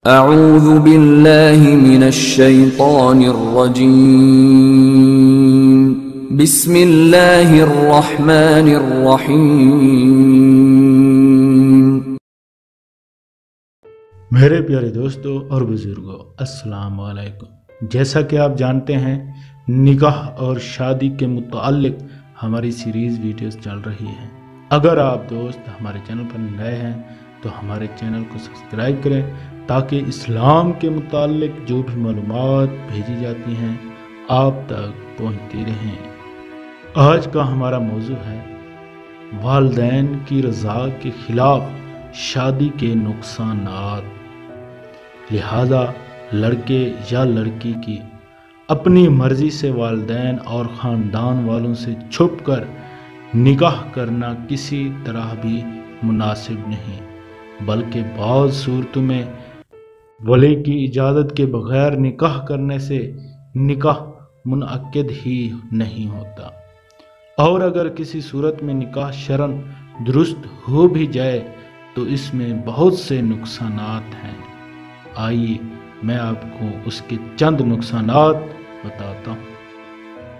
اعوذ باللہ من الشیطان الرجیم بسم اللہ الرحمن الرحیم۔ میرے پیارے دوستو اور بزرگوں، السلام علیکم۔ جیسا کہ آپ جانتے ہیں، نکاح اور شادی کے متعلق ہماری سیریز ویڈیوز چل رہی ہیں۔ اگر آپ دوست ہمارے چینل پر نئے ہیں تو ہمارے چینل کو سبسکرائب کریں تاکہ اسلام کے متعلق جو بھی معلومات بھیجی جاتی ہیں آپ تک پہنچتی رہیں۔ آج کا ہمارا موضوع ہے والدین کی رضا کے خلاف شادی کے نقصانات۔ لہذا لڑکے یا لڑکی کی اپنی مرضی سے والدین اور خاندان والوں سے چھپ کر نکاح کرنا کسی طرح بھی مناسب نہیں، بلکہ بعض صورتوں میں ولی کی اجازت کے بغیر نکاح کرنے سے نکاح منعقد ہی نہیں ہوتا، اور اگر کسی صورت میں نکاح شرعاً درست ہو بھی جائے تو اس میں بہت سے نقصانات ہیں۔ آئیے میں آپ کو اس کے چند نقصانات بتاتا ہوں۔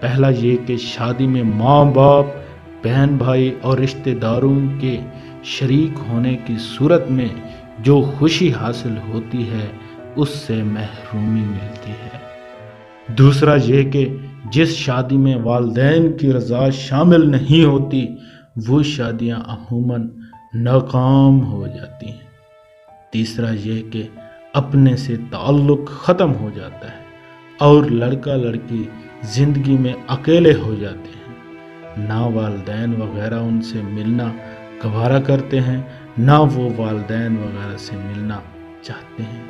پہلا یہ کہ شادی میں ماں باپ، بہن بھائی اور رشتہ داروں کے شریک ہونے کی صورت میں جو خوشی حاصل ہوتی ہے اس سے محرومی ملتی ہے۔ دوسرا یہ کہ جس شادی میں والدین کی رضا شامل نہیں ہوتی وہ شادیاں عموماً ناکام ہو جاتی ہیں۔ تیسرا یہ کہ اپنے سے تعلق ختم ہو جاتا ہے اور لڑکا لڑکی زندگی میں اکیلے ہو جاتے ہیں۔ نہ والدین وغیرہ ان سے ملنا گوارا کرتے ہیں، نہ وہ والدین وغیرہ سے ملنا چاہتے ہیں،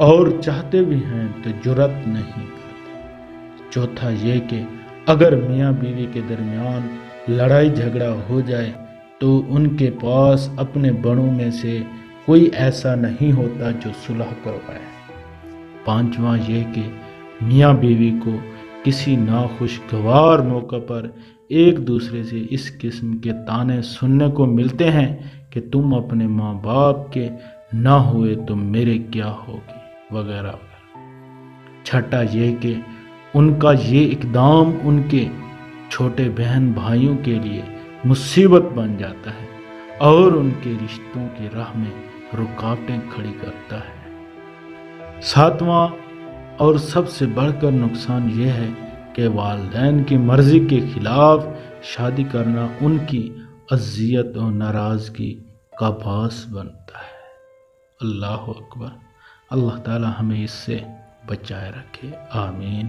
اور چاہتے بھی ہیں تو جرأت نہیں کرتے۔ چوتھا یہ کہ اگر میاں بیوی کے درمیان لڑائی جھگڑا ہو جائے تو ان کے پاس اپنے بڑوں میں سے کوئی ایسا نہیں ہوتا جو صلح کروائے۔ پانچواں یہ کہ میاں بیوی کو کسی ناخوشگوار موقع پر ایک دوسرے سے اس قسم کے طعنے سننے کو ملتے ہیں کہ تم اپنے ماں باپ کے نہ ہوئے تو میرے کیا ہوگی وغیرہ وغیرہ۔ چھٹا یہ کہ ان کا یہ اقدام ان کے چھوٹے بہن بھائیوں کے لیے مصیبت بن جاتا ہے اور ان کے رشتوں کی راہ میں رکاوٹیں کھڑی کرتا ہے۔ ساتواں اور سب سے بڑھ کر نقصان یہ ہے کہ والدین کی مرضی کے خلاف شادی کرنا ان کی اذیت و ناراضگی کا باعث بنتا ہے۔ اللہ اکبر۔ اللہ تعالی ہمیں اس سے بچائے رکھے، آمین۔